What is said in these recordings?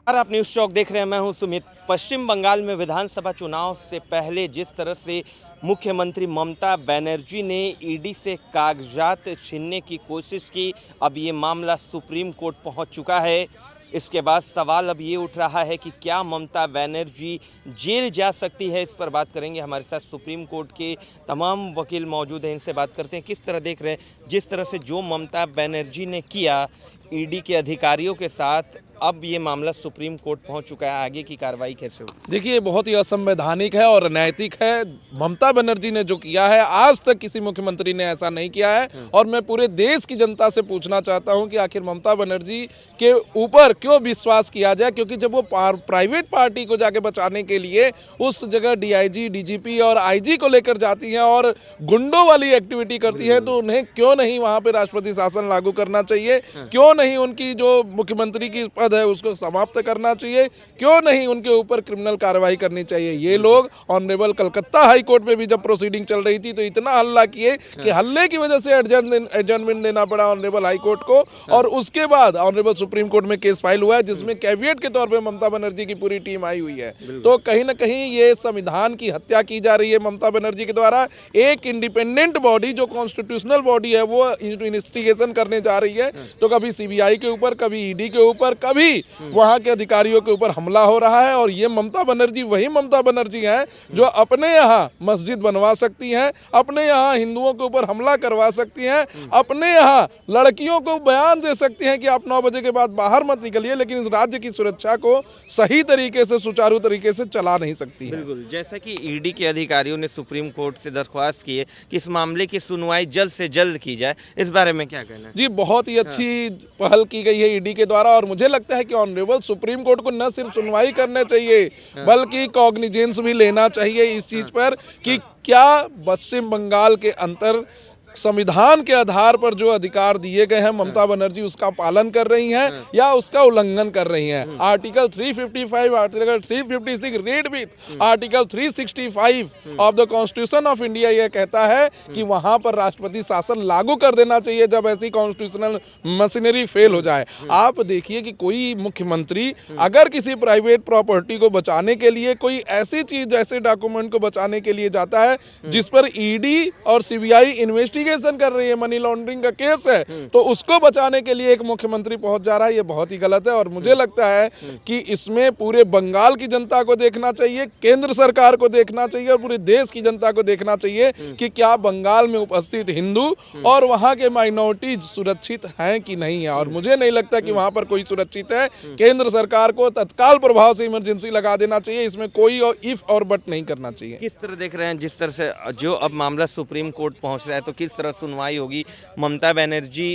और आप न्यूज़ चौक देख रहे हैं, मैं हूं सुमित। पश्चिम बंगाल में विधानसभा चुनाव से पहले जिस तरह से मुख्यमंत्री ममता बनर्जी ने ईडी से कागजात छीनने की कोशिश की, अब ये मामला सुप्रीम कोर्ट पहुंच चुका है। इसके बाद सवाल अब ये उठ रहा है कि क्या ममता बनर्जी जेल जा सकती है। इस पर बात करेंगे। हमारे साथ सुप्रीम कोर्ट के तमाम वकील मौजूद हैं, इनसे बात करते हैं। किस तरह देख रहे हैं जिस तरह से जो ममता बनर्जी ने किया ईडी के अधिकारियों के साथ, अब ये मामला सुप्रीम कोर्ट पहुंच चुका है, आगे की कार्रवाई कैसे होगी? देखिए, बहुत ही असंवैधानिक है और अनैतिक है। ममता बनर्जी ने जो किया है, आज तक किसी मुख्यमंत्री ने ऐसा नहीं किया है। और मैं पूरे देश की जनता से पूछना चाहता हूं कि आखिर ममता बनर्जी के ऊपर क्यों विश्वास किया जाए, क्योंकि जब वो प्राइवेट पार्टी को जाके बचाने के लिए उस जगह डीआईजी, डीजीपी और आईजी को लेकर जाती हैं और गुंडों वाली एक्टिविटी करती है, तो उन्हें क्यों नहीं वहां पे राष्ट्रपति शासन लागू करना चाहिए? क्यों नहीं उनकी जो मुख्यमंत्री की पद है उसको समाप्त करना चाहिए? क्यों नहीं उनके ऊपर क्रिमिनल कार्रवाई करनी चाहिए? ये लोग ऑनरेबल कलकत्ता हाई कोर्ट में भी जब प्रोसीडिंग चल रही थी तो इतना हल्ला किए कि हल्ले की वजह से एडजर्नमेंट देना पड़ा ऑनरेबल हाई कोर्ट को। और उसके बाद ऑनरेबल सुप्रीम कोर्ट में केस फाइल हुआ है, जिसमें कैविएट के तौर पे ममता बनर्जी की पूरी टीम आई हुई है। तो कहीं ना कहीं ये संविधान की हत्या की जा रही है ममता बनर्जी के द्वारा। एक इंडिपेंडेंट बॉडी जो कॉन्स्टिट्यूशनल बॉडी है वो इन्वेस्टिगेशन करने जा रही है, तो कभी सीबीआई के ऊपर, कभी ईडी के ऊपर, कभी वहां के अधिकारियों के ऊपर हमला हो रहा है। और ये ममता बनर्जी वही ममता बनर्जी है जो अपने यहाँ मस्जिद बनवा सकती हैं, अपने यहाँ हिंदुओं के ऊपर हमला करवा सकती हैं, अपने यहाँ लड़कियों को बयान दे सकती हैं कि आप 9 बजे के बाद बाहर मत निकलिए, लेकिन इस राज्य की सुरक्षा को सही तरीके से, सुचारू तरीके से चला नहीं सकती है। बिल्कुल, जैसा कि ईडी के अधिकारियों ने सुप्रीम कोर्ट से दरख्वास्त की है कि इस मामले की सुनवाई जल्द से जल्द की जाए, इस बारे में क्या कहना है? जी, बहुत ही अच्छी पहल की गई है ईडी के द्वारा। और मुझे लगता है कि ऑनरेबल सुप्रीम कोर्ट को न सिर्फ सुनवाई करना चाहिए बल्कि कॉग्निजेंस भी लेना चाहिए इस चीज पर कि क्या पश्चिम बंगाल के अंतर संविधान के आधार पर जो अधिकार दिए गए हैं ममता बनर्जी उसका पालन कर रही हैं या उसका उल्लंघन कर रही हैं। Article 355, article 356 read with article 365 of the constitution of India ये कहता है कि वहां पर राष्ट्रपति शासन लागू कर देना चाहिए जब ऐसी कॉन्स्टिट्यूशनल मशीनरी फेल हो जाए। आप देखिए कि कोई मुख्यमंत्री अगर किसी प्राइवेट प्रॉपर्टी को बचाने के लिए, कोई ऐसी चीज, ऐसे डॉक्यूमेंट को बचाने के लिए जाता है जिस पर ईडी और सीबीआई इन्वेस्टिगेशन कर रही है, मनी लॉन्ड्रिंग का केस है, तो उसको बचाने के लिए एक मुख्यमंत्री पहुंच जा रहा है, ये बहुत ही गलत है। और मुझे लगता है कि इसमें पूरे बंगाल की जनता को देखना चाहिए, केंद्र सरकार को देखना चाहिए और पूरे देश की जनता को देखना चाहिए कि क्या बंगाल में उपस्थित हिंदू और वहां के माइनॉरिटीज सुरक्षित हैं कि नहीं है। और मुझे नहीं लगता कि वहां पर कोई सुरक्षित है। केंद्र सरकार को तत्काल प्रभाव से इमरजेंसी लगा देना चाहिए, इसमें कोई और इफ और बट नहीं करना चाहिए। किस तरह देख रहे हैं जिस तरह से जो अब मामला सुप्रीम कोर्ट पहुंच रहा है, तो किस तरह सुनवाई होगी? ममता बनर्जी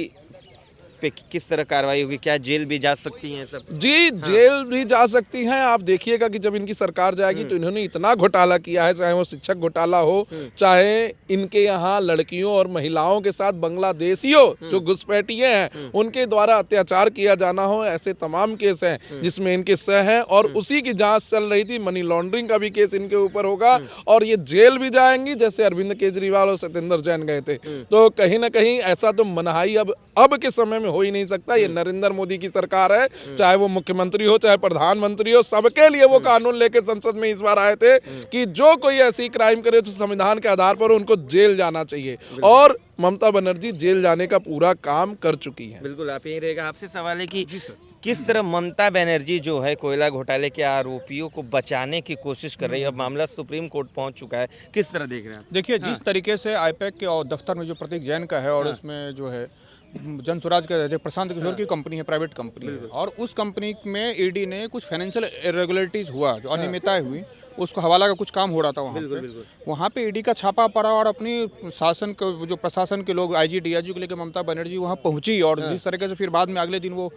पे किस तरह कार्रवाई होगी? क्या जेल भी जा सकती हैं सब? जी, जेल भी जा सकती हैं। आप देखिएगा कि जब इनकी सरकार जाएगी तो इन्होंने इतना घोटाला किया है, चाहे वो शिक्षक घोटाला हो, चाहे इनके यहाँ लड़कियों और महिलाओं के साथ बांग्लादेशियों जो घुसपैठिए हैं उनके द्वारा अत्याचार किया जाना हो, ऐसे तमाम केस हैं जिसमें इनके सह हैं और उसी की जांच चल रही थी। मनी लॉन्ड्रिंग का भी केस इनके ऊपर होगा और ये जेल भी जाएंगी, जैसे अरविंद केजरीवाल और सत्येंद्र जैन गए थे। तो कहीं ना कहीं ऐसा तो मनाही अब के समय में हो ही नहीं सकता। ये नरेंद्र मोदी की सरकार है, चाहे वो मुख्यमंत्री हो चाहे प्रधानमंत्री हो, सबके लिए वो कानून लेके संसद में इस बार आए थे कि जो कोई ऐसी क्राइम करे तो संविधान के आधार पर उनको जेल जाना चाहिए। और ममता बनर्जी जेल जाने का पूरा काम कर चुकी है। बिल्कुल, आप यही रहेगा। आपसे सवाल है कि किस तरह ममता बनर्जी जो है कोयला घोटाले के आरोपियों को बचाने की कोशिश कर रही है? अब मामला सुप्रीम कोर्ट पहुंच चुका है, किस तरह देख रहे हैं आप? देखिए, जिस तरीके से आईपैक के और दफ्तर में जो प्रतीक जैन का है और उसमें जो है जन स्वराज का प्रशांत किशोर की कंपनी है, प्राइवेट कंपनी है, और उस कंपनी में ईडी ने कुछ फाइनेंशियल इरेगुलरिटीज हुआ, जो अनियमितताएं हुई, उसको हवाला का कुछ काम हो रहा था वहाँ पे ईडी का छापा पड़ा और अपनी शासन के जो प्रशासन के लोग आईजी डीआईजी को लेकर ममता बनर्जी वहाँ पहुंची और जिस तरीके से फिर बाद में अगले दिन वो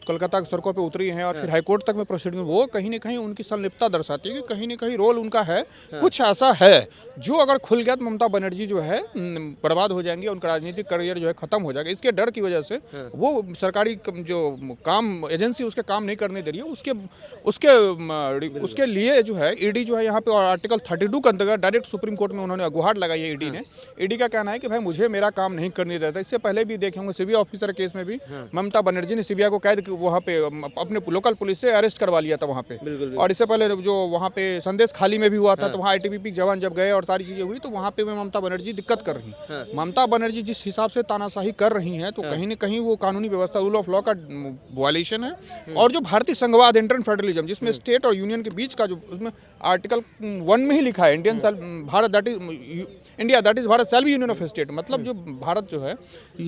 कोलकाता की सड़कों पे उतरी हैं और फिर हाईकोर्ट तक में प्रोसीडिंग, वो कहीं ना कहीं उनकी संलिप्तता दर्शाती है कि कहीं ना कहीं रोल उनका है, कुछ ऐसा है जो अगर खुल गया तो ममता बनर्जी जो है बर्बाद हो जाएंगी, उनका राजनीतिक करियर जो है खत्म हो जाएगा। इसके डर की वजह से वो सरकारी जो काम एजेंसी उसके काम नहीं करने दे रही है, उसके लिए जो है ईडी जो है यहाँ पे आर्टिकल 32 के अंतर्गत डायरेक्ट सुप्रीम कोर्ट में उन्होंने गुहार लगाई है ईडी ने। ईडी का कहना है कि भाई मुझे मेरा काम नहीं करने देता। इससे पहले भी देखे होंगे सीबीआई ऑफिसर केस में भी ममता बनर्जी ने सीबीआई को कैद वहाँ पे अपने लोकल पुलिस से अरेस्ट करवा लिया था वहाँ पे। और इससे पहले जो वहाँ पे संदेश खाली में भी हुआ था, तो वहाँ आईटीबीपी जवान जब गए और सारी चीजें हुई, तो वहाँ पे ममता बनर्जी दिक्कत कर रही हैं। ममता बनर्जी जिस हिसाब से तानाशाही कर रही हैं, तो कहीं न कहीं वो कानूनी व्यवस्था, रूल ऑफ लॉ का वायलेशन है। और जो भारतीय संघवाद, इंटरन फेडरलिज्म, जिसमें स्टेट और यूनियन के बीच का जो उसमें आर्टिकल 1 में ही लिखा है, India that is Bharat shall be union of state, मतलब जो भारत जो है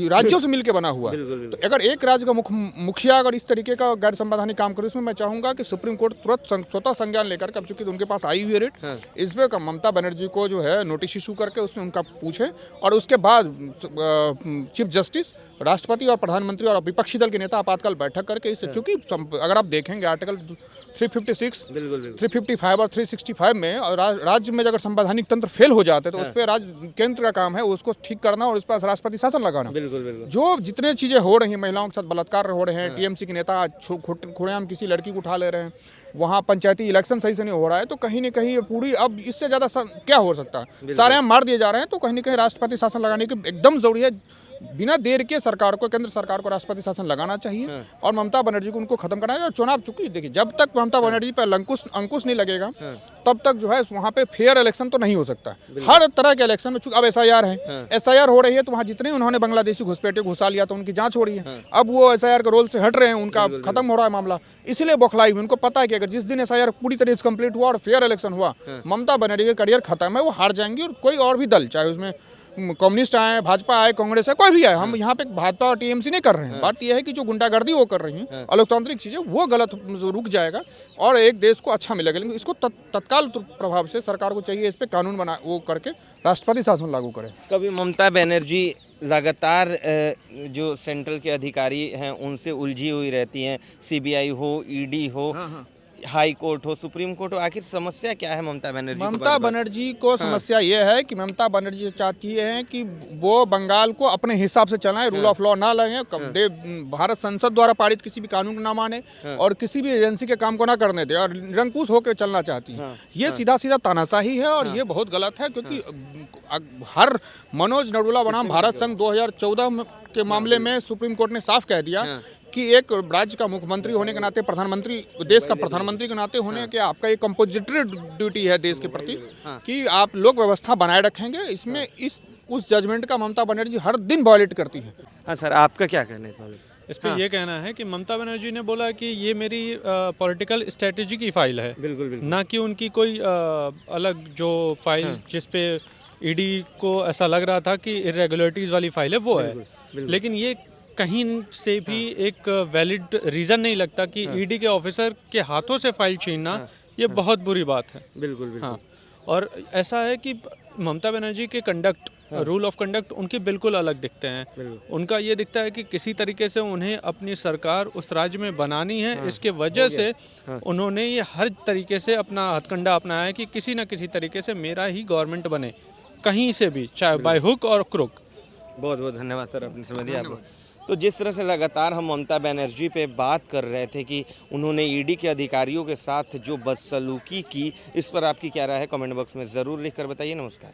राज्यों से मिलकर बना हुआ है। तो अगर एक राज्य का मुखिया अगर इस तरीके का गैर संवैधानिक काम करे, उसमें मैं चाहूंगा कि सुप्रीम कोर्ट तुरंत स्वतः संज्ञान लेकर के, अब चूंकि उनके पास आई हुई है रेट, इस पे ममता बनर्जी को जो है नोटिस इशू करके उसमें उनका पूछे, और उसके बाद चीफ जस्टिस, राष्ट्रपति और प्रधानमंत्री और विपक्षी दल के नेता आपातकाल बैठक करके इससे, चूंकि अगर आप देखेंगे आर्टिकल 356, 355 और 365 में राज्य में अगर संवैधानिक तंत्र फेल हो जाते हैं, तो उस पर राज्य केंद्र का काम है उसको ठीक करना और उस पर राष्ट्रपति शासन लगाना। जो जितने चीजें हो रही हैं, महिलाओं के साथ बलात्कार हो रहे हैं, टीएमसी के नेता खुलेआम किसी लड़की को उठा ले रहे हैं, वहाँ पंचायती इलेक्शन सही से नहीं हो रहा है, तो कहीं न कहीं पूरी, अब इससे ज्यादा क्या हो सकता है, सारे हम मार दिए जा रहे हैं। तो कहीं न कहीं राष्ट्रपति शासन लगाने की एकदम जरूरी है। बिना देर के सरकार को, केंद्र सरकार को राष्ट्रपति शासन लगाना चाहिए और ममता बनर्जी को उनको खत्म करना है। और चुनाव, चुकी देखिए, जब तक ममता बनर्जी पर अंकुश नहीं लगेगा, तब तक जो है वहाँ पे फेयर इलेक्शन तो नहीं हो सकता। हर तरह के इलेक्शन में, चूंकि अब एसआईआर है, एसआईआर हो रही है, तो वहाँ जितने उन्होंने बांग्लादेशी घुसपैठे घुसा लिया था, उनकी जांच हो रही है। अब वो एसआईआर के रोल से हट रहे हैं, उनका खत्म हो रहा है मामला, इसलिए बौखलाई हुई। उनको पता है कि अगर जिस दिन एसआईआर पूरी तरह से कंप्लीट हुआ और फेयर इलेक्शन हुआ, ममता बनर्जी का करियर खत्म है, वो हार जाएंगी। और कोई और भी दल, चाहे उसमें कम्युनिस्ट आए, भाजपा आए, कांग्रेस है, कोई भी आए, हम यहाँ पे भाजपा और टीएमसी नहीं कर रहे हैं। बात यह है कि जो गुंडागर्दी वो कर रही हैं, अलोकतांत्रिक चीजें, वो गलत रुक जाएगा और एक देश को अच्छा मिलेगा। लेकिन इसको तत्काल प्रभाव से सरकार को चाहिए इस पे कानून बना, वो करके राष्ट्रपति शासन लागू करे। कभी ममता बनर्जी लगातार जो सेंट्रल के अधिकारी हैं उनसे उलझी हुई रहती हैं, सीबीआई हो, ईडी हो, हाई कोर्ट हो, सुप्रीम कोर्ट हो, आखिर समस्या क्या है ममता बनर्जी को? ममता बनर्जी को समस्या यह है कि ममता बनर्जी चाहती है कि वो बंगाल को अपने हिसाब से चलाएं, रूल ऑफ लॉ ना लगे, भारत संसद द्वारा पारित किसी भी कानून को ना माने और किसी भी एजेंसी के काम को ना करने दे, और निरंकुश होकर चलना चाहती है। ये सीधा सीधा तानाशाही है और ये बहुत गलत है, क्योंकि हर मनोज नरुला बनाम भारत संघ 2014 के मामले में सुप्रीम कोर्ट ने साफ कह दिया कि एक राज्य का मुख्यमंत्री होने के नाते, प्रधानमंत्री, देश का प्रधानमंत्री के नाते होने के आपका एक कंपोजिटरी ड्यूटी है देश के प्रति कि आप लोक व्यवस्था बनाए रखेंगे। इसमें उस जजमेंट का ममता बनर्जी हर दिन वायलेट करती है। हाँ सर, आपका क्या कहना है इस पर? ये कहना है कि ममता बनर्जी ने बोला कि ये मेरी पॉलिटिकल स्ट्रेटेजी की फाइल है, बिल्कुल, ना कि उनकी कोई अलग जो फाइल जिस पे ईडी को ऐसा लग रहा था कि इरेगुलरिटीज वाली फाइल है, वो है। लेकिन ये कहीं से भी एक वैलिड रीज़न नहीं लगता कि ईडी के ऑफिसर के हाथों से फाइल छीनना ये बहुत बुरी बात है। बिल्कुल। हाँ, और ऐसा है कि ममता बनर्जी के कंडक्ट, रूल ऑफ कंडक्ट उनके बिल्कुल अलग दिखते हैं। उनका ये दिखता है कि किसी तरीके से उन्हें अपनी सरकार उस राज्य में बनानी है, इसके वजह से उन्होंने ये हर तरीके से अपना हथकंडा अपनाया है कि किसी न किसी तरीके से मेरा ही गवर्नमेंट बने, कहीं से भी, चाहे बाय हुक और क्रुक। बहुत बहुत धन्यवाद सर, अपनी समय दी आपको। तो जिस तरह से लगातार हम ममता बनर्जी पे बात कर रहे थे कि उन्होंने ईडी के अधिकारियों के साथ जो बदसलूकी की, इस पर आपकी क्या राय है? कमेंट बॉक्स में ज़रूर लिखकर बताइए। नमस्कार।